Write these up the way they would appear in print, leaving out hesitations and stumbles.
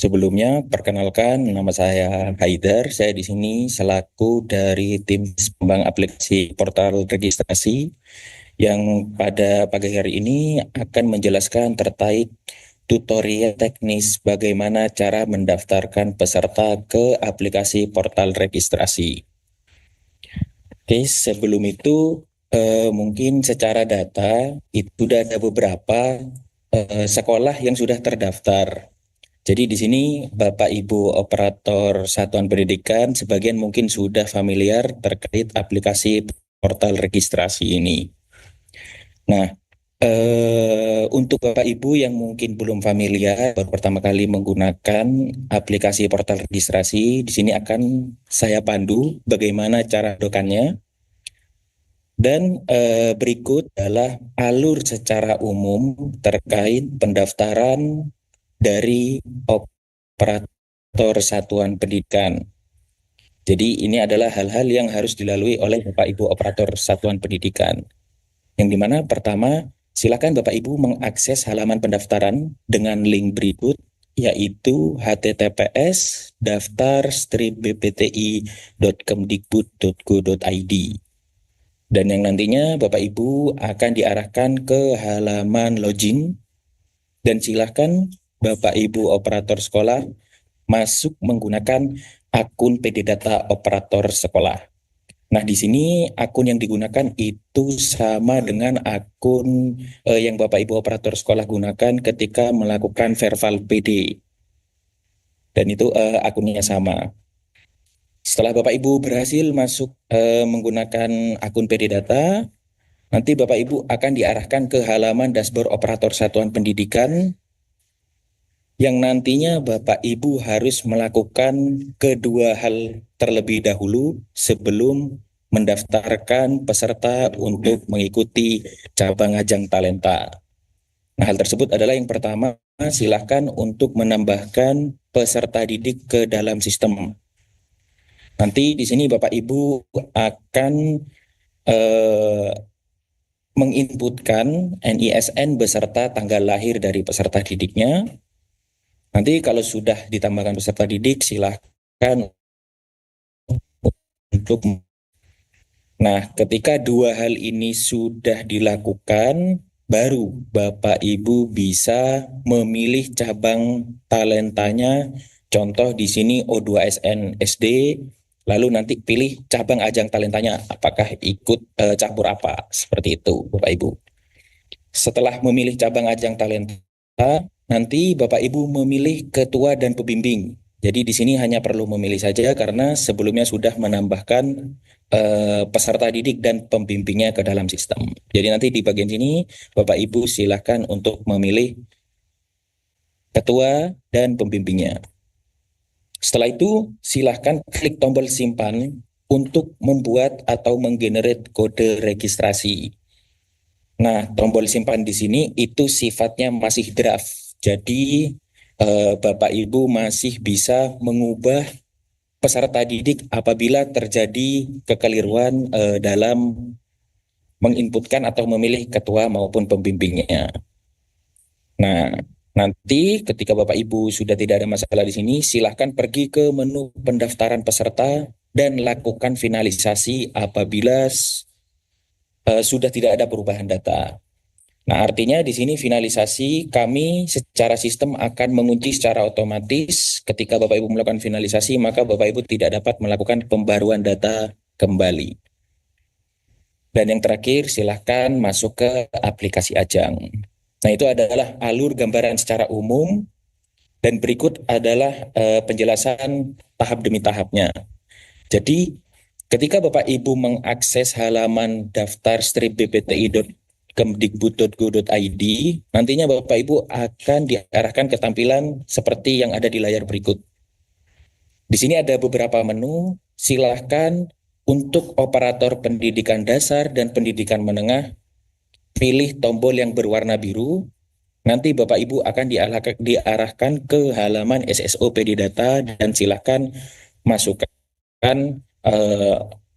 Sebelumnya, perkenalkan nama saya Haidar. Saya di sini selaku dari tim pengembang aplikasi portal registrasi yang pada pagi hari ini akan menjelaskan terkait tutorial teknis bagaimana cara mendaftarkan peserta ke aplikasi portal registrasi. Oke, sebelum itu mungkin secara data itu sudah ada beberapa sekolah yang sudah terdaftar. Jadi di sini Bapak Ibu operator satuan pendidikan sebagian mungkin sudah familiar terkait aplikasi portal registrasi ini. Nah, untuk Bapak Ibu yang mungkin belum familiar baru pertama kali menggunakan aplikasi portal registrasi, di sini akan saya pandu bagaimana cara dokannya dan berikut adalah alur secara umum terkait pendaftaran dari operator satuan pendidikan. Jadi ini adalah hal-hal yang harus dilalui oleh Bapak Ibu operator satuan pendidikan. Yang dimana pertama, silakan Bapak Ibu mengakses halaman pendaftaran dengan link berikut, yaitu https://daftar-bpti.kemdikbud.go.id. Dan yang nantinya Bapak Ibu akan diarahkan ke halaman login dan silakan Bapak Ibu operator sekolah masuk menggunakan akun PD Data operator sekolah. Nah, di sini akun yang digunakan itu sama dengan akun yang Bapak Ibu operator sekolah gunakan ketika melakukan Verval PD. Dan itu akunnya sama. Setelah Bapak Ibu berhasil masuk menggunakan akun PD Data, nanti Bapak Ibu akan diarahkan ke halaman dashboard operator satuan pendidikan yang nantinya Bapak Ibu harus melakukan kedua hal terlebih dahulu sebelum mendaftarkan peserta untuk mengikuti cabang ajang talenta. Nah, hal tersebut adalah yang pertama, silakan untuk menambahkan peserta didik ke dalam sistem. Nanti di sini Bapak Ibu akan menginputkan NISN beserta tanggal lahir dari peserta didiknya. Nanti kalau sudah ditambahkan peserta didik, silakan untuk. Nah, ketika dua hal ini sudah dilakukan, baru Bapak Ibu bisa memilih cabang talentanya. Contoh di sini O2SN SD, lalu nanti pilih cabang ajang talentanya, apakah ikut campur apa, seperti itu Bapak Ibu. Setelah memilih cabang ajang talenta, nanti Bapak Ibu memilih ketua dan pembimbing. Jadi di sini hanya perlu memilih saja karena sebelumnya sudah menambahkan peserta didik dan pembimbingnya ke dalam sistem. Jadi nanti di bagian sini Bapak Ibu silakan untuk memilih ketua dan pembimbingnya. Setelah itu silakan klik tombol simpan untuk membuat atau menggenerate kode registrasi. Nah, tombol simpan di sini itu sifatnya masih draft. Jadi Bapak Ibu masih bisa mengubah peserta didik apabila terjadi kekeliruan dalam menginputkan atau memilih ketua maupun pembimbingnya. Nah, nanti ketika Bapak Ibu sudah tidak ada masalah di sini, silahkan pergi ke menu pendaftaran peserta dan lakukan finalisasi apabila sudah tidak ada perubahan data. Nah, artinya di sini finalisasi kami secara sistem akan mengunci secara otomatis ketika Bapak Ibu melakukan finalisasi, maka Bapak Ibu tidak dapat melakukan pembaruan data kembali. Dan yang terakhir, silahkan masuk ke aplikasi Ajang. Nah, itu adalah alur gambaran secara umum dan berikut adalah penjelasan tahap demi tahapnya. Jadi, ketika Bapak Ibu mengakses halaman daftar strip bpti.kemdikbud.go.id, nantinya Bapak Ibu akan diarahkan ke tampilan seperti yang ada di layar berikut. Di sini ada beberapa menu, silahkan untuk operator pendidikan dasar dan pendidikan menengah, pilih tombol yang berwarna biru. Nanti Bapak Ibu akan diarahkan ke halaman SSO PD Data dan silahkan masukkan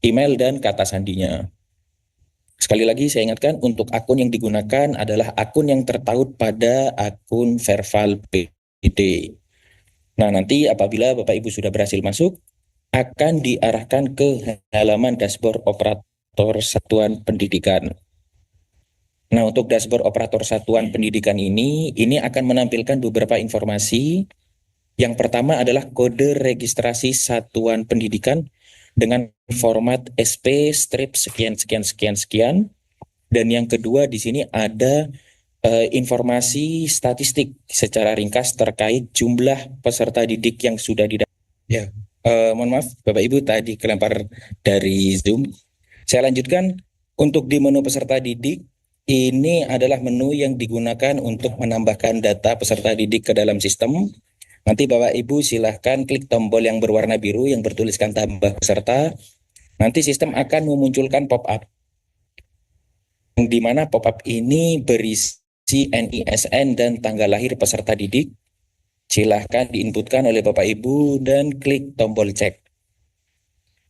email dan kata sandinya. Sekali lagi saya ingatkan untuk akun yang digunakan adalah akun yang tertaut pada akun Verval PD. Nah, nanti apabila Bapak Ibu sudah berhasil masuk, akan diarahkan ke halaman dashboard operator satuan pendidikan. Nah, untuk dashboard operator satuan pendidikan ini akan menampilkan beberapa informasi. Yang pertama adalah kode registrasi satuan pendidikan dengan format SP strip sekian sekian sekian sekian. Dan yang kedua di sini ada informasi statistik secara ringkas terkait jumlah peserta didik yang sudah Ya, mohon maaf Bapak Ibu tadi kelempar dari Zoom. Saya lanjutkan untuk di menu peserta didik. Ini adalah menu yang digunakan untuk menambahkan data peserta didik ke dalam sistem. Nanti Bapak Ibu silahkan klik tombol yang berwarna biru yang bertuliskan tambah peserta. Nanti sistem akan memunculkan pop-up. Di mana pop-up ini berisi NISN dan tanggal lahir peserta didik. Silahkan diinputkan oleh Bapak Ibu dan klik tombol cek.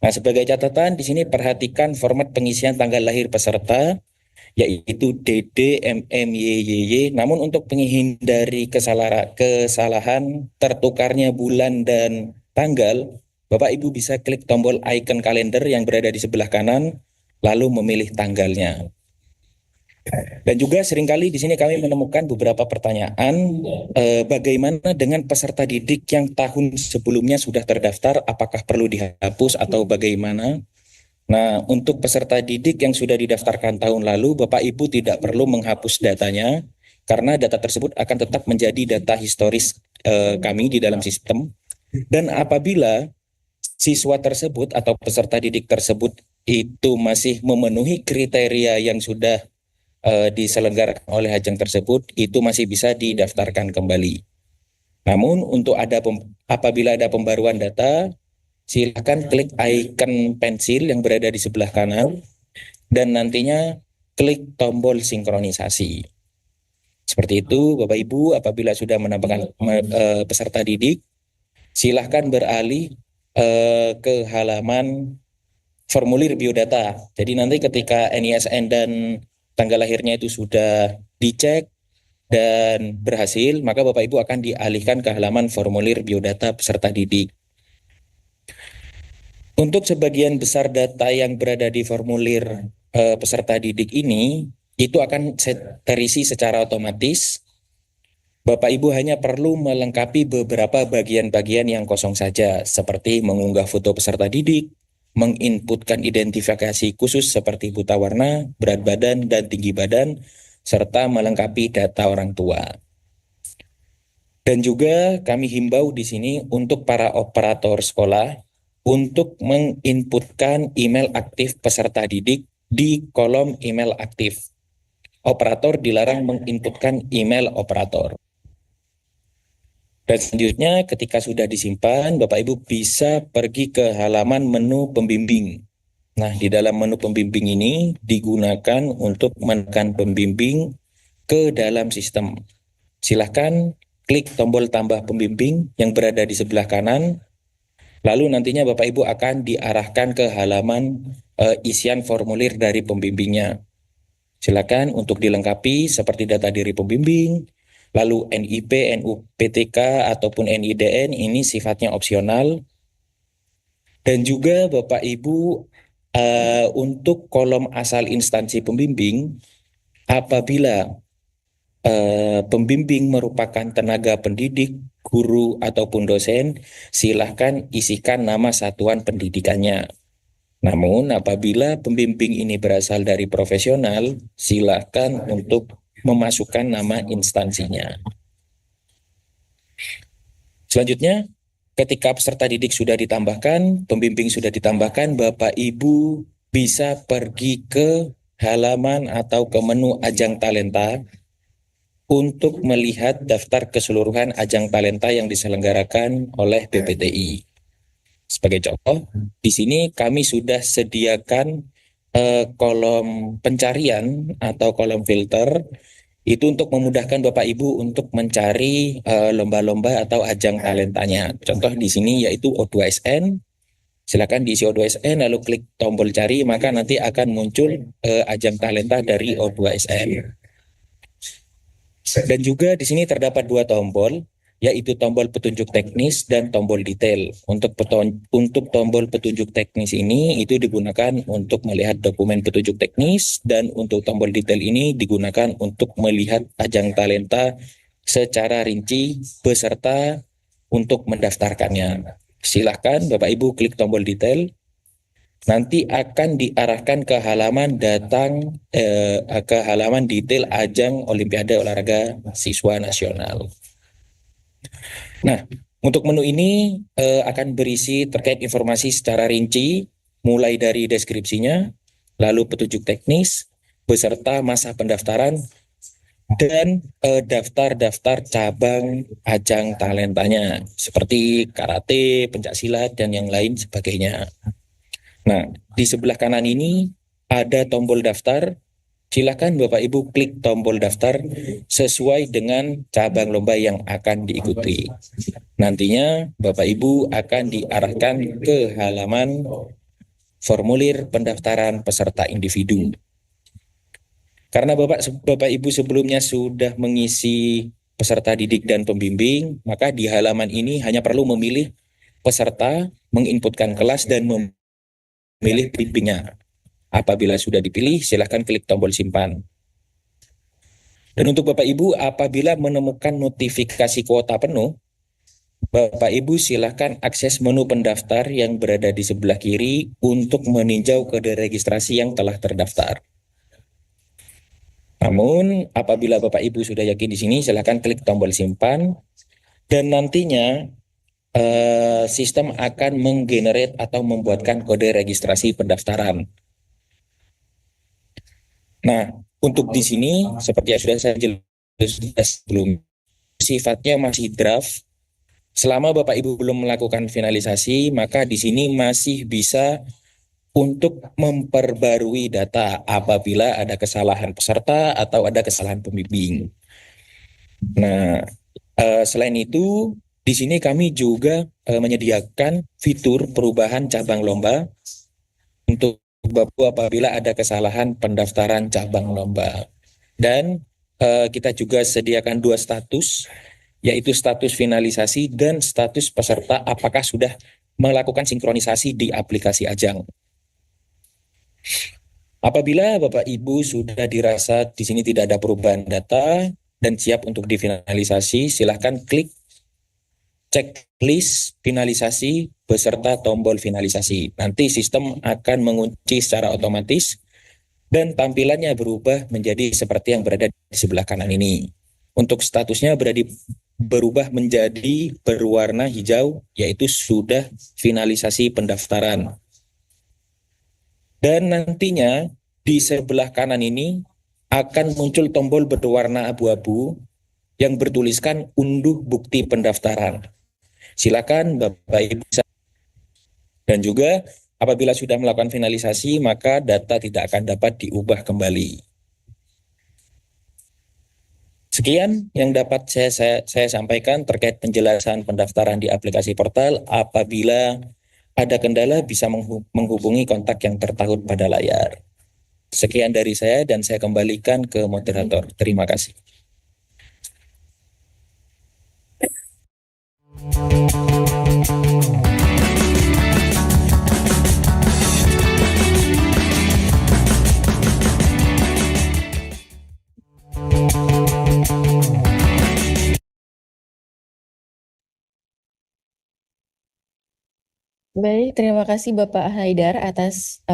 Nah, sebagai catatan di sini perhatikan format pengisian tanggal lahir peserta yaitu DD, MM, YYY. Namun untuk menghindari kesalahan tertukarnya bulan dan tanggal, Bapak Ibu bisa klik tombol icon kalender yang berada di sebelah kanan, lalu memilih tanggalnya. Dan juga seringkali di sini kami menemukan beberapa pertanyaan, bagaimana dengan peserta didik yang tahun sebelumnya sudah terdaftar, apakah perlu dihapus atau bagaimana? Nah, untuk peserta didik yang sudah didaftarkan tahun lalu, Bapak Ibu tidak perlu menghapus datanya, karena data tersebut akan tetap menjadi data historis kami di dalam sistem. Dan apabila siswa tersebut atau peserta didik tersebut itu masih memenuhi kriteria yang sudah diselenggarakan oleh ajang tersebut, itu masih bisa didaftarkan kembali. Namun untuk apabila ada pembaruan data, silakan klik icon pensil yang berada di sebelah kanan dan nantinya klik tombol sinkronisasi. Seperti itu Bapak Ibu, apabila sudah menambahkan peserta didik, silahkan beralih ke halaman formulir biodata. Jadi nanti ketika NISN dan tanggal lahirnya itu sudah dicek dan berhasil, maka Bapak Ibu akan dialihkan ke halaman formulir biodata peserta didik. Untuk sebagian besar data yang berada di formulir peserta didik ini, itu akan terisi secara otomatis. Bapak Ibu hanya perlu melengkapi beberapa bagian-bagian yang kosong saja, seperti mengunggah foto peserta didik, menginputkan identifikasi khusus seperti buta warna, berat badan, dan tinggi badan, serta melengkapi data orang tua. Dan juga kami himbau di sini untuk para operator sekolah untuk menginputkan email aktif peserta didik di kolom email aktif. Operator dilarang menginputkan email operator. Dan selanjutnya ketika sudah disimpan, Bapak Ibu bisa pergi ke halaman menu pembimbing. Nah, di dalam menu pembimbing ini digunakan untuk menekan pembimbing ke dalam sistem. Silahkan klik tombol tambah pembimbing yang berada di sebelah kanan. Lalu nantinya Bapak Ibu akan diarahkan ke halaman isian formulir dari pembimbingnya. Silakan untuk dilengkapi seperti data diri pembimbing, lalu NIP, NUPTK, ataupun NIDN ini sifatnya opsional. Dan juga Bapak Ibu untuk kolom asal instansi pembimbing, apabila pembimbing merupakan tenaga pendidik, guru, ataupun dosen, silahkan isikan nama satuan pendidikannya. Namun apabila pembimbing ini berasal dari profesional, silahkan untuk memasukkan nama instansinya. Selanjutnya, ketika peserta didik sudah ditambahkan, pembimbing sudah ditambahkan, Bapak Ibu bisa pergi ke halaman atau ke menu ajang talenta untuk melihat daftar keseluruhan ajang talenta yang diselenggarakan oleh BPTI. Sebagai contoh, di sini kami sudah sediakan kolom pencarian atau kolom filter itu untuk memudahkan Bapak Ibu untuk mencari lomba-lomba atau ajang talentanya. Contoh di sini yaitu O2SN. Silakan diisi O2SN lalu klik tombol cari, maka nanti akan muncul ajang talenta dari O2SN. Dan juga di sini terdapat dua tombol. yaitu tombol petunjuk teknis dan tombol detail. Untuk tombol petunjuk teknis ini itu digunakan untuk melihat dokumen petunjuk teknis, dan untuk tombol detail ini digunakan untuk melihat ajang talenta secara rinci beserta untuk mendaftarkannya. Silahkan Bapak Ibu klik tombol detail, nanti akan diarahkan ke halaman detail ajang Olimpiade Olahraga Siswa Nasional. Nah, untuk menu ini akan berisi terkait informasi secara rinci, mulai dari deskripsinya, lalu petunjuk teknis, beserta masa pendaftaran, dan daftar-daftar cabang ajang talentanya, seperti karate, pencaksilat, dan yang lain sebagainya. Nah, di sebelah kanan ini ada tombol daftar. Silakan Bapak Ibu klik tombol daftar sesuai dengan cabang lomba yang akan diikuti. Nantinya Bapak Ibu akan diarahkan ke halaman formulir pendaftaran peserta individu. Karena Bapak Ibu sebelumnya sudah mengisi peserta didik dan pembimbing, maka di halaman ini hanya perlu memilih peserta, menginputkan kelas, dan memilih bimbingnya. Apabila sudah dipilih, silakan klik tombol simpan. Dan untuk Bapak Ibu, apabila menemukan notifikasi kuota penuh, Bapak Ibu silakan akses menu pendaftar yang berada di sebelah kiri untuk meninjau kode registrasi yang telah terdaftar. Namun, apabila Bapak Ibu sudah yakin di sini, silakan klik tombol simpan, dan nantinya sistem akan menggenerate atau membuatkan kode registrasi pendaftaran. Nah, untuk di sini seperti yang sudah saya jelaskan sebelumnya, sifatnya masih draft. Selama Bapak Ibu belum melakukan finalisasi, maka di sini masih bisa untuk memperbarui data apabila ada kesalahan peserta atau ada kesalahan pembimbing. Nah, selain itu, di sini kami juga menyediakan fitur perubahan cabang lomba untuk Bapak apabila ada kesalahan pendaftaran cabang lomba. Dan kita juga sediakan dua status, yaitu status finalisasi dan status peserta apakah sudah melakukan sinkronisasi di aplikasi ajang. Apabila Bapak Ibu sudah dirasa di sini tidak ada perubahan data dan siap untuk difinalisasi, silahkan klik checklist finalisasi beserta tombol finalisasi. Nanti sistem akan mengunci secara otomatis dan tampilannya berubah menjadi seperti yang berada di sebelah kanan ini. Untuk statusnya berubah menjadi berwarna hijau, yaitu sudah finalisasi pendaftaran. Dan nantinya di sebelah kanan ini akan muncul tombol berwarna abu-abu yang bertuliskan unduh bukti pendaftaran. Silakan Bapak Ibu. Dan juga apabila sudah melakukan finalisasi, maka data tidak akan dapat diubah kembali. Sekian yang dapat saya sampaikan terkait penjelasan pendaftaran di aplikasi portal. Apabila ada kendala bisa menghubungi kontak yang tertahun pada layar. Sekian dari saya dan saya kembalikan ke moderator. Terima kasih. Baik, terima kasih Bapak Haidar atas